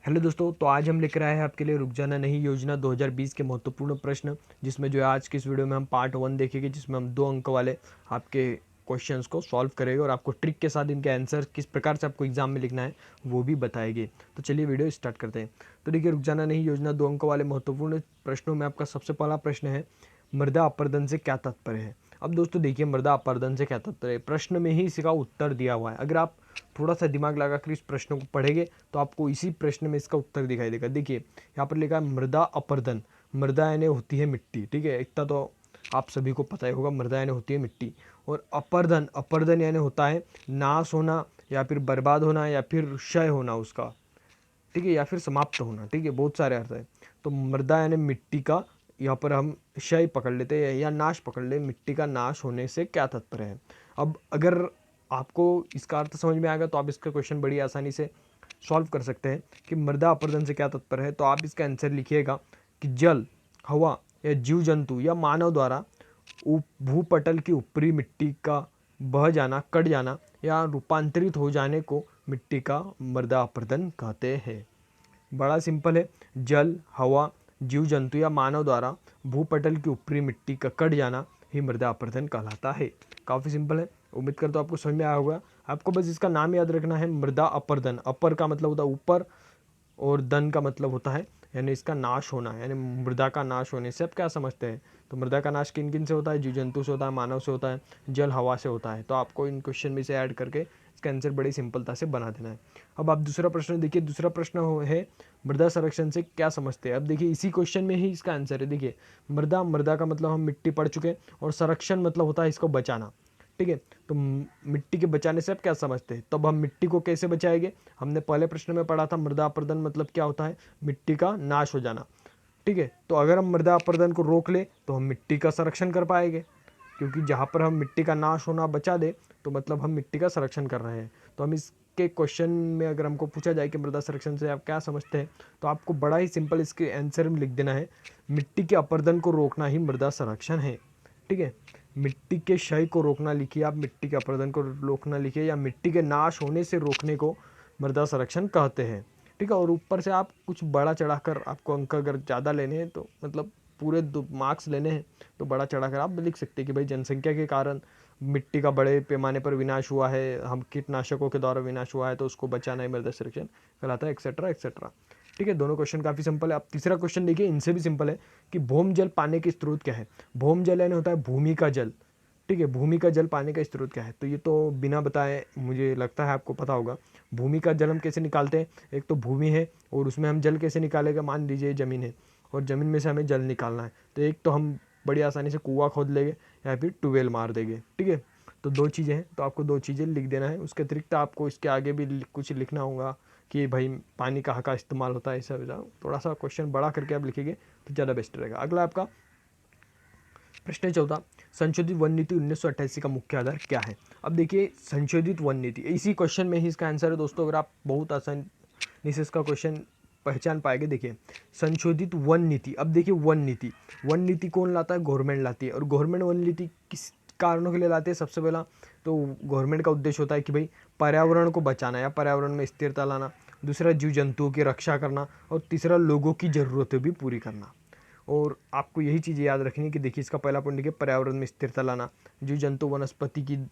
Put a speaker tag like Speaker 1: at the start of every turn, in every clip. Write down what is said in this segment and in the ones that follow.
Speaker 1: Hello दोस्तों, तो आज हम लेकर आए हैं आपके लिए रुक जाना नहीं योजना 2020 के महत्वपूर्ण प्रश्न, जिसमें जो है आज की इस वीडियो में हम पार्ट 1 देखेंगे, जिसमें हम 2 अंक वाले आपके क्वेश्चंस को सॉल्व करेंगे और आपको ट्रिक के साथ इनके आंसर किस प्रकार से आपको एग्जाम में लिखना है वो भी बताएंगे। तो चलिए वीडियो स्टार्ट करते हैं। तो देखिए, रुक जाना नहीं योजना 2 अंक वाले महत्वपूर्ण प्रश्नों में आपका सबसे पहला प्रश्न है, मृदा अपरदन से क्या तात्पर्य है। अब दोस्तों देखिए, मृदा अपरदन से क्या तात्पर्य है, प्रश्न में ही इसका उत्तर दिया हुआ है। अगर आप थोड़ा सा दिमाग लगाकर इस प्रश्न को पढ़ेंगे तो आपको इसी प्रश्न में इसका उत्तर दिखाई देगा। देखिए यहाँ पर लिखा है मृदा अपरदन। मृदा यानी होती है मिट्टी, ठीक है, इतना तो आप सभी को पता ही होगा, मृदा यानी होती है मिट्टी। और अपरदन, अपरदन यानी होता है नाश होना या फिर बर्बाद होना या फिर क्षय होना उसका, ठीक है, या फिर समाप्त होना, ठीक है, बहुत सारे अर्थ है। तो मृदा यानी मिट्टी का, यहाँ पर हम क्षय पकड़ लेते हैं या नाश पकड़ ले, मिट्टी का नाश होने से क्या तात्पर्य है। अब अगर आपको इसका अर्थ समझ में आएगा तो आप इसका क्वेश्चन बड़ी आसानी से सॉल्व कर सकते हैं कि मृदा अपरदन से क्या तात्पर्य है। तो आप इसका आंसर लिखिएगा कि जल, हवा या जीव जंतु या मानव द्वारा भूपटल की ऊपरी मिट्टी का बह जाना, कट जाना या रूपांतरित हो जाने को मिट्टी का मृदा अपरदन कहते हैं। बड़ा सिंपल है, जल, हवा, जीव जंतु या मानव द्वारा भूपटल की ऊपरी मिट्टी का कट जाना ही मृदा अपरदन कहलाता है। काफ़ी सिंपल है, उम्मीद करता हूँ आपको समझ में आया होगा। आपको बस इसका नाम याद रखना है, मृदा अपरदन। अपर का मतलब होता है ऊपर और दन का मतलब होता है यानी इसका नाश होना, यानी मृदा का नाश होने से आप क्या समझते हैं। तो मृदा का नाश किन किन से होता है, जीव जंतु से होता है, मानव से होता है, जल हवा से होता है। तो आपको इन क्वेश्चन में से ऐड करके इसका आंसर बड़ी सिंपलता से बना देना है। अब आप दूसरा प्रश्न देखिए, दूसरा प्रश्न है मृदा संरक्षण से क्या समझते हैं। अब देखिए इसी क्वेश्चन में ही इसका आंसर है। देखिए मृदा, मृदा का मतलब हम मिट्टी पढ़ चुके हैं, और संरक्षण मतलब होता है इसको बचाना, ठीक है। तो मिट्टी के बचाने से आप क्या समझते हैं, तब हम मिट्टी को कैसे बचाएंगे। हमने पहले प्रश्न में पढ़ा था मृदा अपरदन मतलब क्या होता है, मिट्टी का नाश हो जाना, ठीक है। तो अगर हम मृदा अपरदन को रोक ले तो हम मिट्टी का संरक्षण कर पाएंगे, क्योंकि जहाँ पर हम मिट्टी का नाश होना बचा दे तो मतलब हम मिट्टी का संरक्षण कर रहे हैं। तो हम इसके क्वेश्चन में अगर हमको पूछा जाए कि मृदा संरक्षण से आप क्या समझते हैं, तो आपको बड़ा ही सिंपल इसके आंसर में लिख देना है, मिट्टी के अपरदन को रोकना ही मृदा संरक्षण है, ठीक है। मिट्टी के क्षय को रोकना लिखिए आप, मिट्टी के अपरदन को रोकना लिखिए, या मिट्टी के नाश होने से रोकने को मृदा संरक्षण कहते हैं, ठीक है। और ऊपर से आप कुछ बड़ा चढ़ाकर, आपको अंक अगर ज़्यादा लेने हैं तो मतलब पूरे 2 मार्क्स लेने हैं तो बड़ा चढ़ाकर आप लिख सकते हैं कि भाई जनसंख्या के कारण मिट्टी का बड़े पैमाने पर विनाश हुआ है, हम कीटनाशकों के द्वारा विनाश हुआ है, तो उसको बचाना ही मृदा संरक्षण कहलाता है, एक्सेट्रा एक्सेट्रा, ठीक है। दोनों क्वेश्चन काफ़ी सिंपल है। अब तीसरा क्वेश्चन देखिए, इनसे भी सिंपल है कि भौम जल पाने के स्रोत क्या है। भौम जल यानी होता है भूमि का जल, ठीक है। भूमि का जल पाने का स्रोत क्या है, तो ये तो बिना बताए मुझे लगता है आपको पता होगा। भूमि का जल हम कैसे निकालते हैं, एक तो भूमि है और उसमें हम जल कैसे निकालेगा, मान लीजिए ज़मीन है और ज़मीन में से हमें जल निकालना है, तो एक तो हम बड़ी आसानी से कुआं खोद लेंगे या फिर ट्यूबवेल मार देंगे, ठीक है। तो 2 चीज़ें हैं, तो आपको 2 चीज़ें लिख देना है। उसके अतिरिक्त आपको इसके आगे भी कुछ लिखना होगा कि भाई पानी कहाँ का इस्तेमाल होता है, ऐसा थोड़ा सा क्वेश्चन बड़ा करके आप लिखेंगे तो ज़्यादा बेस्ट रहेगा। अगला आपका प्रश्न 14, संशोधित वन नीति 1988 का मुख्य आधार क्या है। अब देखिए संशोधित वन नीति, इसी क्वेश्चन में ही इसका आंसर है दोस्तों। अगर आप बहुत आसानी से इसका क्वेश्चन पहचान पाएंगे, देखिए संशोधित वन नीति। अब देखिए वन नीति, वन नीति कौन लाता है, गवर्नमेंट लाती है। और गवर्नमेंट वन नीति किस कारणों के लिए लाती है, सबसे पहला तो गवर्नमेंट का उद्देश्य होता है कि भाई पर्यावरण को बचाना या पर्यावरण में स्थिरता लाना, दूसरा जीव जंतुओं की रक्षा करना, और तीसरा लोगों की ज़रूरतें भी पूरी करना। और आपको यही चीज़ें याद रखनी है कि देखिए इसका पहला पॉइंट देखिए, पर्यावरण में स्थिरता लाना, जीव जंतु वनस्पति की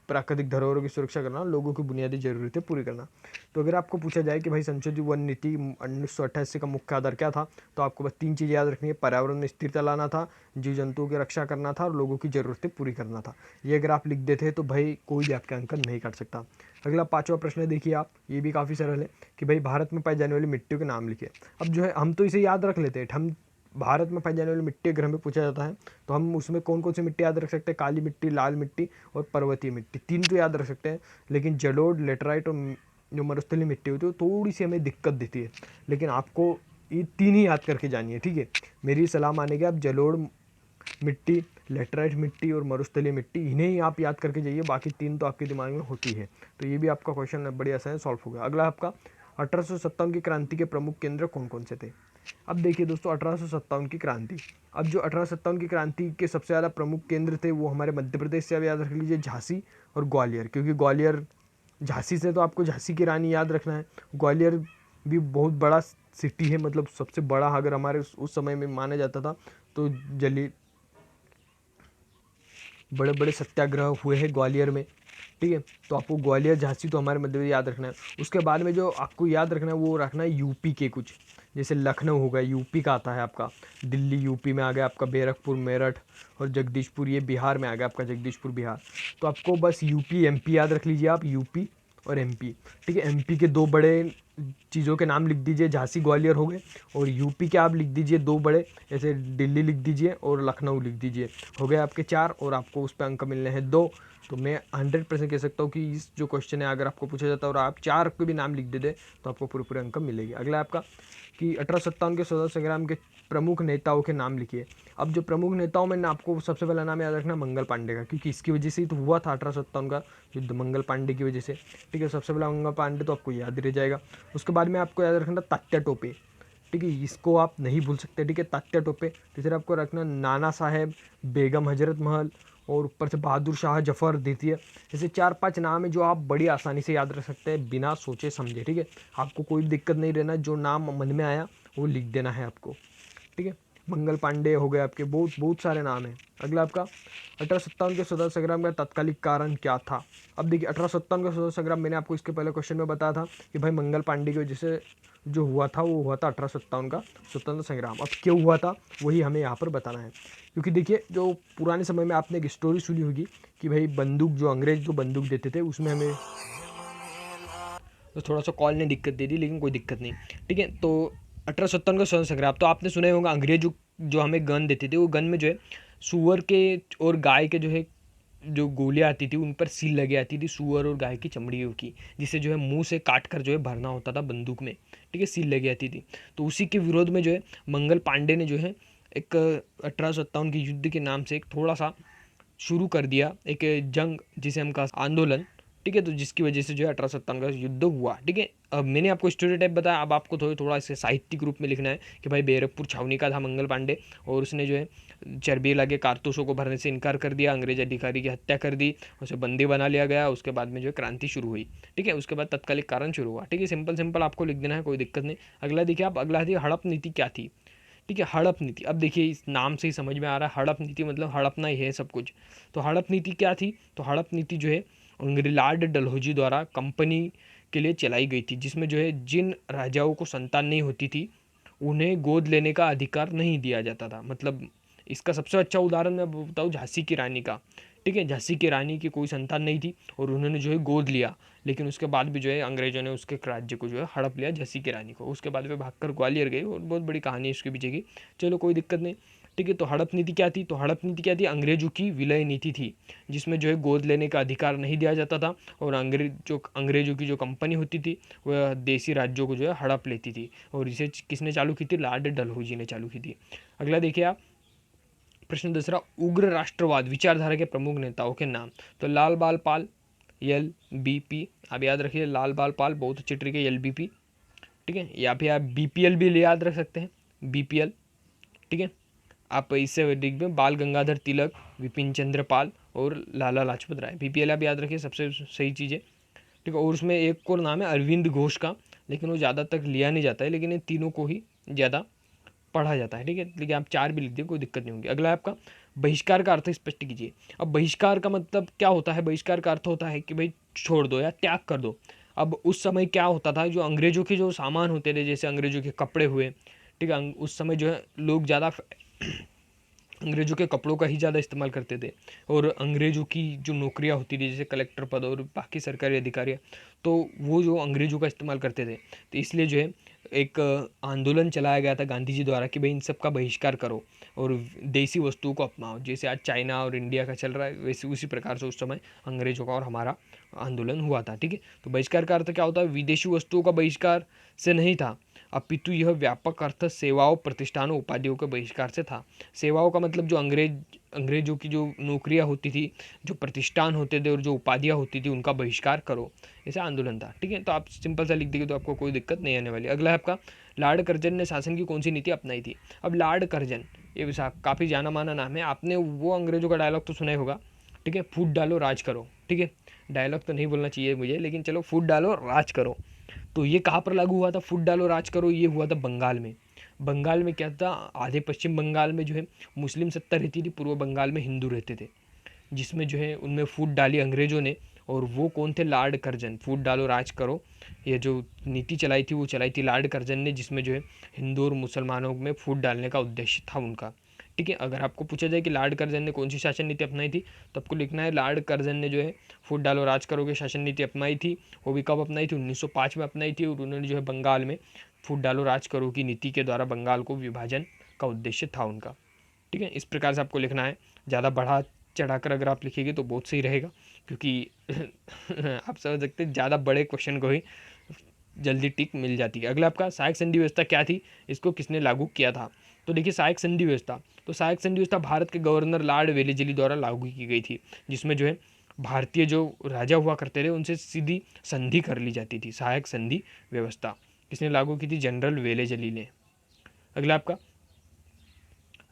Speaker 1: प्राकृतिक धरोहरों की सुरक्षा करना, लोगों की बुनियादी जरूरतें पूरी करना। तो अगर आपको पूछा जाए कि भाई संशोधित वन नीति 1988 का मुख्य आधार क्या था, तो आपको बस 3 चीज़ें याद रखनी है, पर्यावरण में स्थिरता लाना था, जीव जंतुओं की रक्षा करना था, और लोगों की ज़रूरतें पूरी करना था। ये अगर आप लिख देते हैं तो भाई कोई भी आपके अंक नहीं काट सकता। अगला 5वां प्रश्न देखिए आप, ये भी काफ़ी सरल है कि भाई भारत में पाई जाने वाली मिट्टियों के नाम लिखिए। अब जो है हम तो इसे याद रख लेते हैं, हम भारत में पाई जाने वाली मिट्टी अगर हमें पूछा जाता है तो हम उसमें कौन कौन सी मिट्टी याद रख सकते हैं, काली मिट्टी, लाल मिट्टी और पर्वतीय मिट्टी, 3 तो याद रख सकते हैं। लेकिन जलोढ़, लेटराइट और जो मरुस्थलीय मिट्टी होती है वो थोड़ी सी हमें दिक्कत देती है, लेकिन आपको ये 3 ही याद करके जानी है, ठीक है। मेरी सलाह मानेगी आप जलोढ़ मिट्टी, लेटराइट मिट्टी और मरुस्थलीय मिट्टी, इन्हें ही आप याद करके जाइए, बाकी 3 तो आपके दिमाग में होती है। तो ये भी आपका क्वेश्चन बड़ी आसानी से सॉल्व हो गया। अगला आपका 1857 की क्रांति के प्रमुख केंद्र कौन कौन से थे। अब देखिए दोस्तों 1857 की क्रांति, अब जो 1857 की क्रांति के सबसे ज़्यादा प्रमुख केंद्र थे वो हमारे मध्य प्रदेश से, अब याद रख लीजिए झांसी और ग्वालियर, क्योंकि ग्वालियर, झांसी से तो आपको झांसी की रानी याद रखना है, ग्वालियर भी बहुत बड़ा सिटी है, मतलब सबसे बड़ा अगर हमारे उस समय में माना जाता था तो जली बड़े बड़े सत्याग्रह हुए हैं ग्वालियर में, ठीक है। तो आपको ग्वालियर झांसी तो हमारे मध्य प्रदेश याद रखना है। उसके बाद में जो आपको याद रखना है वो रखना है यूपी के कुछ, जैसे लखनऊ हो गया, यूपी का आता है आपका, दिल्ली यूपी में आ गया आपका, बैरकपुर मेरठ, और जगदीशपुर ये बिहार में आ गया आपका, जगदीशपुर बिहार। तो आपको बस यूपी एमपी याद रख लीजिए आप, यूपी और एमपी, ठीक है। एमपी के दो बड़े चीज़ों के नाम लिख दीजिए, झांसी ग्वालियर हो गए, और यूपी के आप लिख दीजिए दो बड़े, जैसे दिल्ली लिख दीजिए और लखनऊ लिख दीजिए, हो गए आपके 4, और आपको उस पर अंक मिलने हैं 2। तो मैं 100% कह सकता हूँ कि इस जो क्वेश्चन है अगर आपको पूछा जाता है और आप 4 के भी नाम लिख देते तो आपको पूरे पूरे अंक मिलेगी। अगला आपका कि 1857 के स्वतंत्रता संग्राम के प्रमुख नेताओं के नाम लिखिए। अब जो प्रमुख नेताओं में आपको सबसे पहला नाम याद रखना मंगल पांडे का, क्योंकि इसकी वजह से ही तो हुआ था 1857 का युद्ध, मंगल पांडे की वजह से, ठीक है। सबसे पहला मंगल पांडे तो आपको याद ही रह जाएगा। उसके बाद में आपको याद रखना तात्या टोपे, ठीक है, इसको आप नहीं भूल सकते, ठीक है, तात्या टोपे। तीसरा आपको रखना नाना साहेब, बेगम हजरत महल, और ऊपर से बहादुर शाह जफर द्वितीय। ऐसे 4-5 नाम है जो आप बड़ी आसानी से याद रख सकते हैं बिना सोचे समझे, ठीक है। आपको कोई दिक्कत नहीं रहना, जो नाम मन में आया वो लिख देना है आपको, ठीक है। मंगल पांडे हो गए आपके, बहुत बहुत सारे नाम हैं। अगला आपका 1857 के स्वतंत्रता संग्राम का तत्कालिक कारण क्या था। अब देखिए 1857 का स्वतंत्रता संग्राम मैंने आपको इसके पहले क्वेश्चन में बताया था कि भाई मंगल पांडे की वजह से जो हुआ था वो हुआ था 1857 का स्वतंत्रता संग्राम। अब क्यों हुआ था वही हमें यहाँ पर बताना है, क्योंकि देखिए जो पुराने समय में आपने एक स्टोरी सुनी होगी कि भाई बंदूक, जो अंग्रेज जो बंदूक देते थे उसमें हमें तो थोड़ा सा कॉल ने दिक्कत दे दी, लेकिन कोई दिक्कत नहीं, ठीक है। तो 1857 का स्वतंत्रता संग्राम तो आपने सुना ही होगा, अंग्रेज जो हमें गन देते थे वो गन में जो है सूअर के और गाय के जो है जो गोलियां आती थी उन पर सील लगे आती थी, सूअर और गाय की चमड़ियों की, जिसे जो है मुंह से काट कर जो है भरना होता था बंदूक में, ठीक है, सील लगी आती थी। तो उसी के विरोध में जो है मंगल पांडे ने जो है एक 1857 के युद्ध के नाम से एक थोड़ा सा शुरू कर दिया, एक जंग जिसे हम कहा आंदोलन, ठीक है। तो जिसकी वजह से जो है 1857 का युद्ध हुआ, ठीक है। अब मैंने आपको स्टोरी टाइप बताया, अब आपको थोड़ा इसे साहित्यिक रूप में लिखना है कि भाई बैरकपुर छावनी का था मंगल पांडे, और उसने जो है चर्बी लगे कारतूसों को भरने से इनकार कर दिया, अंग्रेज अधिकारी की हत्या कर दी, उसे बंदी बना लिया गया। उसके बाद में जो है क्रांति शुरू हुई, ठीक है। उसके बाद तत्कालिक कारण शुरू हुआ, ठीक है। सिंपल सिंपल आपको लिख देना है, कोई दिक्कत नहीं। अगला देखिए आप, अगला देखिए हड़प नीति क्या थी, ठीक है। हड़प नीति, अब देखिए इस नाम से ही समझ में आ रहा है, हड़प नीति मतलब हड़पना ही है सब कुछ। तो हड़प नीति क्या थी, तो हड़प नीति जो है लॉर्ड डलहौजी द्वारा कंपनी के लिए चलाई गई थी, जिसमें जो है जिन राजाओं को संतान नहीं होती थी उन्हें गोद लेने का अधिकार नहीं दिया जाता था। मतलब इसका सबसे अच्छा उदाहरण मैं बताऊँ झांसी की रानी का, ठीक है। झांसी की रानी की कोई संतान नहीं थी और उन्होंने जो है गोद लिया, लेकिन उसके बाद भी जो है अंग्रेजों ने उसके राज्य को जो है हड़प लिया, झांसी की रानी को। उसके बाद वे भागकर ग्वालियर गए और बहुत बड़ी कहानी है इसके पीछे की, चलो कोई दिक्कत नहीं, ठीक है। तो हड़प नीति क्या थी, तो हड़प नीति क्या थी, अंग्रेजों की विलय नीति थी, जिसमें जो है गोद लेने का अधिकार नहीं दिया जाता था, और अंग्रेजों की जो कंपनी होती थी वह देसी राज्यों को जो है हड़प लेती थी, और इसे किसने चालू की थी, लॉर्ड डलहौजी ने चालू की थी। अगला देखिए आप, प्रश्न दूसरा, उग्र राष्ट्रवाद विचारधारा के प्रमुख नेताओं के नाम। तो लाल बाल पाल, LBP, आप याद रखिए लाल बाल पाल बहुत अच्छी ट्रिक है, LBP, ठीक है। या फिर आप BPL भी याद रख सकते हैं, BPL, ठीक है। आप इससे दिख में बाल गंगाधर तिलक, विपिन चंद्र पाल और लाला लाजपत राय, BPL आप याद रखिए, सबसे सही चीज़ है, ठीक है। और उसमें एक और नाम है अरविंद घोष का, लेकिन वो ज़्यादा तक लिया नहीं जाता है, लेकिन इन तीनों को ही ज़्यादा पढ़ा जाता है, ठीक है। लेकिन आप 4 भी लिख दिए, कोई दिक्कत नहीं होगी। अगला आपका बहिष्कार का अर्थ स्पष्ट कीजिए। अब बहिष्कार का मतलब क्या होता है, बहिष्कार का अर्थ होता है कि भाई छोड़ दो या त्याग कर दो। अब उस समय क्या होता था, जो अंग्रेजों के जो सामान होते थे, जैसे अंग्रेजों के कपड़े हुए, ठीक है, उस समय जो है लोग ज़्यादा अंग्रेजों के कपड़ों का ही ज़्यादा इस्तेमाल करते थे, और अंग्रेजों की जो नौकरियां होती थी जैसे कलेक्टर पद और बाकी सरकारी अधिकारी, तो वो जो अंग्रेजों का इस्तेमाल करते थे, तो इसलिए जो है एक आंदोलन चलाया गया था गांधी जी द्वारा कि भाई इन सब का बहिष्कार करो और देसी वस्तुओं को अपनाओ। जैसे आज चाइना और इंडिया का चल रहा है, वैसे उसी प्रकार से उस समय अंग्रेजों का और हमारा आंदोलन हुआ था, ठीक है। तो बहिष्कार का अर्थ क्या होता है, विदेशी वस्तुओं का बहिष्कार से नहीं था, अपितु यह व्यापक अर्थ सेवाओं, प्रतिष्ठानों, उपाधियों के बहिष्कार से था। सेवाओं का मतलब जो अंग्रेजों की जो नौकरियां होती थी, जो प्रतिष्ठान होते थे और जो उपाधियां होती थी, उनका बहिष्कार करो, ऐसा आंदोलन था, ठीक है। तो आप सिंपल सा लिख देंगे तो आपको कोई दिक्कत नहीं आने वाली। अगला है आपका, लॉर्ड कर्जन ने शासन की कौन सी नीति अपनाई थी। अब लॉर्ड कर्जन ये काफ़ी जाना माना नाम है, आपने वो अंग्रेजों का डायलॉग तो सुना ही होगा, ठीक है, फूट डालो राज करो, ठीक है। डायलॉग तो नहीं बोलना चाहिए मुझे, लेकिन चलो फूट डालो राज करो। तो ये कहाँ पर लागू हुआ था, फूट डालो राज करो, ये हुआ था बंगाल में। बंगाल में क्या था, आधे पश्चिम बंगाल में जो है मुस्लिम सत्ता रहती थी, पूर्व बंगाल में हिंदू रहते थे, जिसमें जो है उनमें फूट डाली अंग्रेज़ों ने। और वो कौन थे, लॉर्ड कर्जन। फूट डालो राज करो, ये जो नीति चलाई थी वो चलाई थी लॉर्ड कर्जन ने, जिसमें जो है हिंदू और मुसलमानों में फूट डालने का उद्देश्य था उनका। ठीक है, अगर आपको पूछा जाए कि लॉर्ड कर्जन ने कौन सी शासन नीति अपनाई थी, तो आपको लिखना है लॉर्ड कर्जन ने जो है फूट डालो राज करो की शासन नीति अपनाई थी। वो भी कब अपनाई थी, 1905 में अपनाई थी। और उन्होंने जो है बंगाल में फूट डालो राज करो की नीति के द्वारा बंगाल को विभाजन का उद्देश्य था उनका। ठीक है, इस प्रकार से आपको लिखना है। ज़्यादा बढ़ा चढ़ाकर अगर आप लिखेंगे तो बहुत सही रहेगा, क्योंकि आप समझ सकते हैं ज़्यादा बड़े क्वेश्चन को ही जल्दी टिक मिल जाती है। अगला आपका सहायक संधि व्यवस्था क्या थी, इसको किसने लागू किया था। तो देखिए सहायक संधि व्यवस्था, तो सहायक संधि व्यवस्था भारत के गवर्नर लॉर्ड वेलेजली द्वारा लागू की गई थी, जिसमें जो है भारतीय जो राजा हुआ करते थे उनसे सीधी संधि कर ली जाती थी। सहायक संधि व्यवस्था किसने लागू की थी, जनरल वेलेजली ने। अगला आपका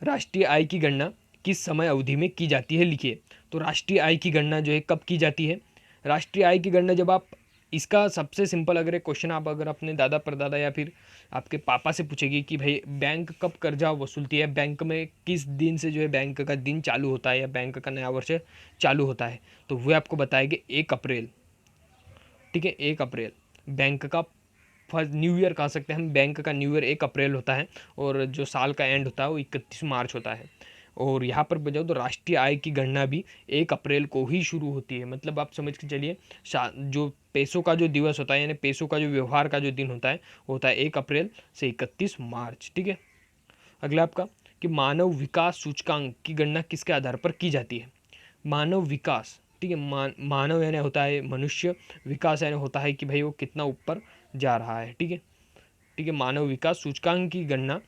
Speaker 1: राष्ट्रीय आय की गणना किस समय अवधि में की जाती है, लिखिए। तो राष्ट्रीय आय की गणना जो है कब की जाती है, राष्ट्रीय आय की गणना जब आप, इसका सबसे सिंपल अगर एक क्वेश्चन आप अगर अपने दादा परदादा या फिर आपके पापा से पूछेगी कि भाई बैंक कब कर्जा वसूलती है, बैंक में किस दिन से जो है बैंक का दिन चालू होता है या बैंक का नया वर्ष चालू होता है, तो वो आपको बताएंगे 1 अप्रैल। ठीक है, 1 अप्रैल बैंक का फर्स्ट न्यू ईयर कह सकते हैं हम, बैंक का न्यू ईयर 1 अप्रैल होता है, और जो साल का एंड होता है वो 31 मार्च होता है। और यहाँ पर बजाओ तो राष्ट्रीय आय की गणना भी 1 अप्रैल को ही शुरू होती है। मतलब आप समझ के चलिए जो पैसों का जो दिवस होता है, यानी पैसों का जो व्यवहार का जो दिन होता है वो होता है 1 अप्रैल से 31 मार्च। ठीक है, अगला आपका कि मानव विकास सूचकांक की गणना किसके आधार पर की जाती है। मानव विकास, ठीक है, मानव यानी होता है मनुष्य, विकास यानी होता है कि भाई वो कितना ऊपर जा रहा है। ठीक है, ठीक है, मानव विकास सूचकांक की गणना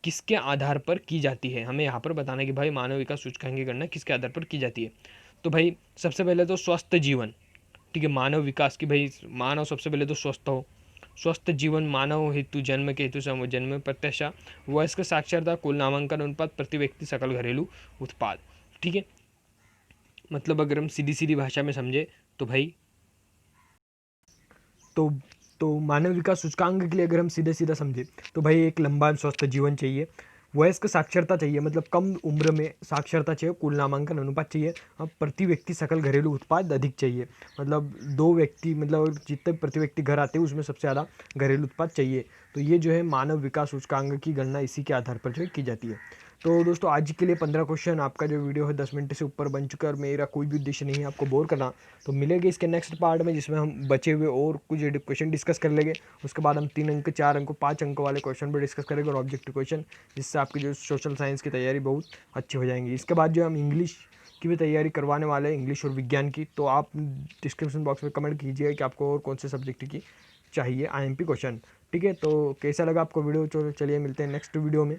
Speaker 1: किसके आधार पर की जाती है, हमें यहाँ पर बताना है कि भाई मानव विकास सूचकांक की गणना किसके आधार पर की जाती है। तो भाई सबसे पहले तो स्वस्थ जीवन, ठीक है, मानव विकास की भाई मानव सबसे पहले तो स्वस्थ हो, स्वस्थ जीवन, मानव हेतु जन्म के हेतु जन्म प्रत्याशा, वयस्क साक्षरता, कुल नामांकन अनुपात, प्रति व्यक्ति सकल घरेलू उत्पाद। ठीक है, मतलब अगर हम सीधी सीधी भाषा में समझे तो भाई तो मानव विकास सूचकांक के लिए अगर हम सीधे सीधा समझे तो भाई एक लंबा स्वस्थ जीवन चाहिए, वयस्क साक्षरता चाहिए, मतलब कम उम्र में साक्षरता चाहिए, कुल नामांकन अनुपात चाहिए, अब प्रति व्यक्ति सकल घरेलू उत्पाद अधिक चाहिए, मतलब 2 व्यक्ति, मतलब जितने प्रति व्यक्ति घर आते हैं उसमें सबसे ज़्यादा घरेलू उत्पाद चाहिए। तो ये जो है मानव विकास सूचकांक की गणना इसी के आधार पर जो है की जाती है। तो दोस्तों आज के लिए 15 क्वेश्चन, आपका जो वीडियो है 10 मिनट से ऊपर बन चुका है, और मेरा कोई भी उद्देश्य नहीं है आपको बोर करना। तो मिलेंगे इसके नेक्स्ट पार्ट में, जिसमें हम बचे हुए और कुछ क्वेश्चन डिस्कस कर लेंगे। उसके बाद हम 3 अंक, 4 अंक, 5 अंक वाले क्वेश्चन भी डिस्कस करेंगे, और ऑब्जेक्टिव क्वेश्चन, जिससे आपकी जो सोशल साइंस की तैयारी बहुत अच्छी हो जाएंगी। इसके बाद जो हम इंग्लिश की भी तैयारी करवाने वाले हैं, इंग्लिश और विज्ञान की, तो आप डिस्क्रिप्शन बॉक्स में कमेंट कीजिए कि आपको और कौन से सब्जेक्ट की चाहिए IMP क्वेश्चन। ठीक है, तो कैसा लगा आपको वीडियो, चलिए मिलते हैं नेक्स्ट वीडियो में।